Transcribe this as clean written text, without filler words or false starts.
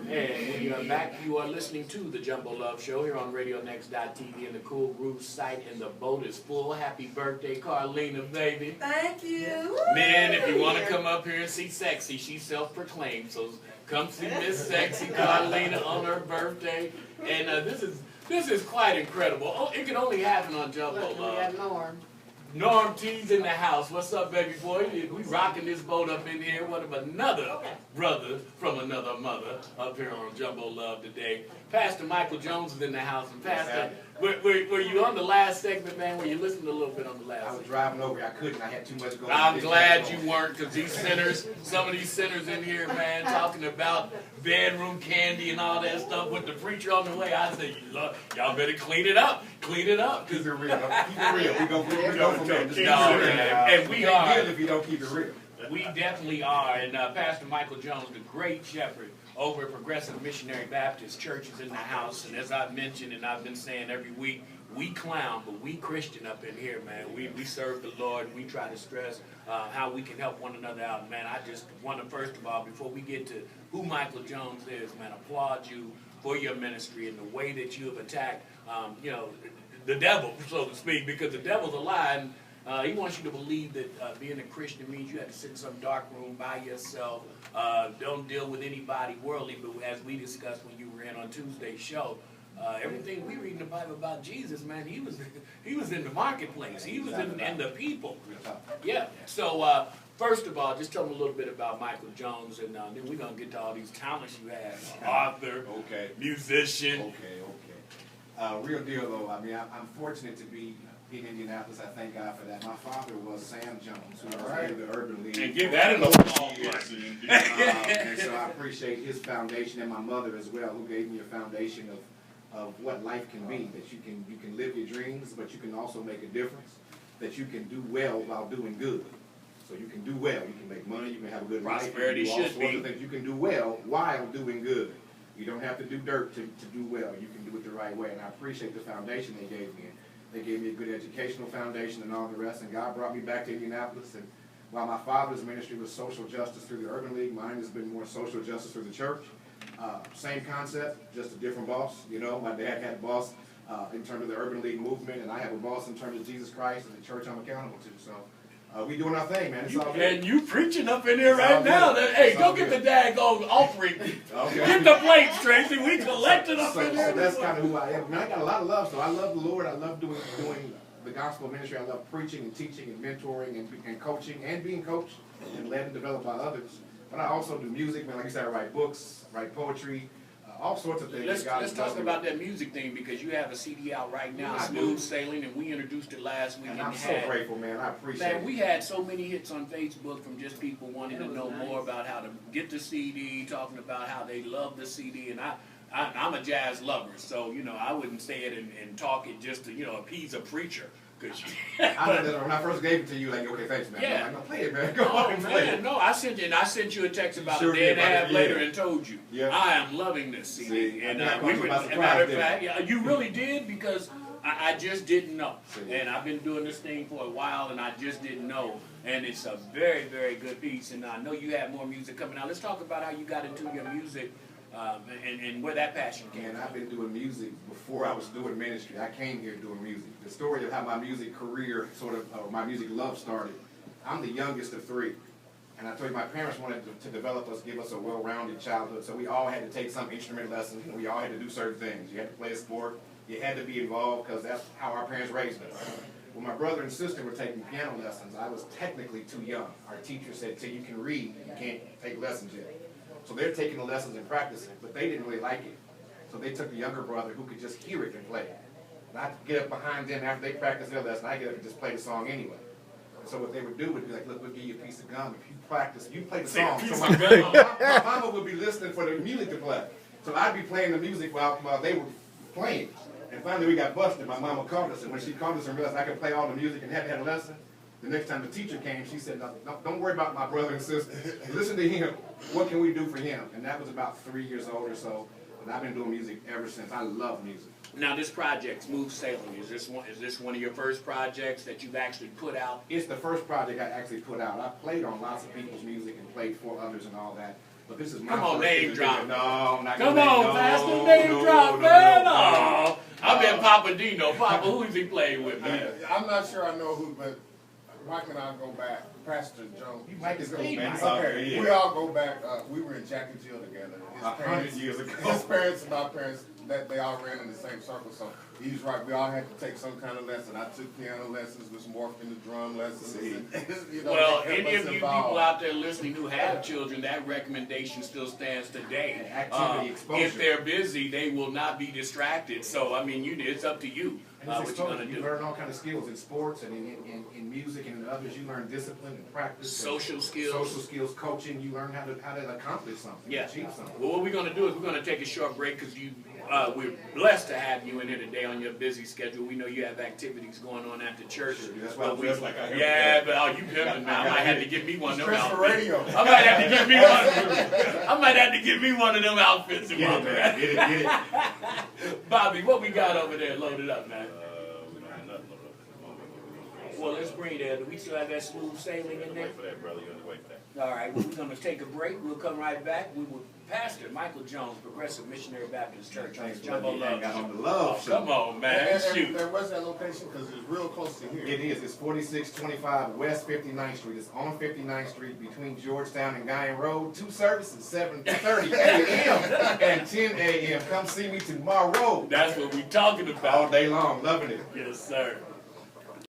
And we are back. You are listening to the Jumbo Love Show here on RadioNext.tv, and the Cool Groove site, and the boat is full. Happy birthday, Carlina, baby. Thank you. Man, if you want to come up here and see Sexy, she's self-proclaimed. So come see Miss Sexy Carlina on her birthday. And this is quite incredible. Oh, it can only happen on Jumbo Look, we Love. got Norm. Norm T's in the house. What's up, baby boy? We rocking this boat up in here. What of another brother from another mother up here on Jumbo Love today. Pastor Michael Jones is in the house. And Pastor, were you on the last segment, man? Were you listening a little bit on the last I was segment? driving over. I couldn't. I had too much going on. I'm glad you weren't, because these sinners, some of these sinners in here, man, talking about bedroom candy and all that stuff with the preacher on the way. I said, y'all better clean it up. Clean it up. Keep it real. Keep it real. We go from there. Just No, keep it real. and we You can't are. give if you don't keep it real. We definitely are. And Pastor Michael Jones, the great shepherd over at Progressive Missionary Baptist Church, is in the house. And as I've mentioned and I've been saying every week, we clown, but we Christian up in here, man. We serve the Lord. We try to stress how we can help one another out. Man, I just want to, first of all, before we get to who Michael Jones is, man, applaud you for your ministry and the way that you have attacked, the devil, so to speak, because the devil's a lie. And he wants you to believe that being a Christian means you have to sit in some dark room by yourself, don't deal with anybody worldly. But as we discussed when you were in on Tuesday's show, everything we read in the Bible about Jesus, man, he was in the marketplace. He was in the people. Yeah. So first of all, just tell me a little bit about Michael Jones, and then we're gonna get to all these talents you have: author, musician. Real deal though. I mean, I'm fortunate to be in Indianapolis. I thank God for that. My father was Sam Jones, who was head of the Urban League. And give that an applause. And so I appreciate his foundation, and my mother as well, who gave me a foundation of what life can be. That you can live your dreams, but you can also make a difference. That you can do well while doing good. So you can do well. You can make money. You can have a good Prosperity life. You can do all should sorts be. of things. You can do well while doing good. You don't have to do dirt to do well. You can do it the right way. And I appreciate the foundation they gave me. They gave me a good educational foundation and all the rest. And God brought me back to Indianapolis. And while my father's ministry was social justice through the Urban League, mine has been more social justice through the church. Same concept, just a different boss. You know, my dad had a boss in terms of the Urban League movement, and I have a boss in terms of Jesus Christ and the church I'm accountable to. So we doing our thing, man. It's all good. And you preaching up in here It's right all now. good. Hey, It's go all get good. the daggone offering. Okay. Get the plates, Tracy. We collected up So in here. that's kind of who I am. I mean, I got a lot of love. So I love the Lord. I love doing the gospel ministry. I love preaching and teaching and mentoring and coaching and being coached and led and developed by others. But I also do music, man. Like you said, I write books, write poetry, all sorts of things. Let's God talk has blessed me about with. that music thing, because you have a CD out right now, Yeah, I do. Smooth Sailing, and we introduced it last week. And I'm so grateful, man. I appreciate Man, it. we had so many hits on Facebook from just people wanting to know more about how to get the CD, talking about how they love the CD, and I'm a jazz lover, so I wouldn't say it and talk it just to appease a preacher. I know that when I first gave it to you, like, okay, thanks, man. Yeah. I'm like, no, play it, man. Go on and play it. No, I sent you a text about Sure a day and a did, half yeah. later and told you, Yeah. I am loving this CD. See, and I we caught you were, by as a surprise, matter of didn't fact, yeah, you really did, because I just didn't know. See. And I've been doing this thing for a while, and I just didn't know. And it's a very, very good piece. And I know you have more music coming out. Let's talk about how you got into your music and where that passion came Man, from. I've been doing music before I was doing ministry. I came here doing music. The story of how my music career, my music love started, I'm the youngest of three. And I told you, my parents wanted to develop us, give us a well-rounded childhood, so we all had to take some instrument lessons. We all had to do certain things. You had to play a sport. You had to be involved, because that's how our parents raised us. When my brother and sister were taking piano lessons, I was technically too young. Our teacher said, till you can read, you can't take lessons yet. So they're taking the lessons and practicing, but they didn't really like it. So they took the younger brother who could just hear it and play it. And I'd get up behind them after they practiced their lesson. I get up and just play the song anyway. And so what they would do would be like, look, we'll give you a piece of gum. If you practice, you play the song. So my mama would be listening for the music to play. So I'd be playing the music while they were playing. And finally we got busted. My mama called us, and when she called us and realized I could play all the music and hadn't had a lesson, the next time the teacher came, she said, no, don't worry about my brother and sister. Listen to him. What can we do for him? And that was about 3 years old or so. And I've been doing music ever since. I love music. Now, this project, Smooth Sailing, is this one of your first projects that you've actually put out? It's the first project I actually put out. I played on lots of people's music and played for others and all that. But this is my Come on, first name thing to do. drop. No, I'm not Come gonna on, no, Pastor, name no, drop, no, man. no. Oh, I bet Papa Dino. Papa, who is he playing with, man? I'm not sure I know who, but Mike and I go back. Pastor Jones. Mike is go good, back. man. Okay, Yeah. we all go back. We were in Jack and Jill together. 100 years ago. His parents and my parents, they all ran in the same circle. So he was right. We all had to take some kind of lesson. I took piano lessons, which morphed into drum lessons. You know, Well, they kept any us of you involved. people out there listening who have children, that recommendation still stands today. Activity exposure. If they're busy, they will not be distracted. So, I mean, it's up to you And what it's you're going exposure. to You do. learn all kind of skills in sports and in music and in others. You learn discipline and practice. Social skills. Social skills, coaching. You learn how to accomplish something, Yeah. achieve something. Well, what we're going to do is we're going to take a short break because we're blessed to have you in here today on your busy schedule. We know you have activities going on at the church. Sure, that's why I dress like I am. Yeah, but you pimping now. I might have to get me one of them Dress for outfits. radio. I might have to get me one. I might have to get me one of them outfits. Get it, man. Get it. Bobby, what we got over there loaded up, man? We don't have nothing over at the moment. Well, let's bring that. Do we still have that smooth sailing in there? Wait for that, brother. You're on the way for that. All right, well, we're going to take a break. We'll come right back. We will Pastor Michael Jones, Progressive Missionary Baptist Church. Thanks for Jumbo letting me Love hang out on Show. the love show. Come on, man. Shoot. And where's that location? Because it's real close to here. It is. It's 4625 West 59th Street. It's on 59th Street between Georgetown and Guyan Road. Two services, 7:30 a.m. and 10 a.m. Come see me tomorrow. That's what we're talking All about. day long. Loving it. Yes, sir.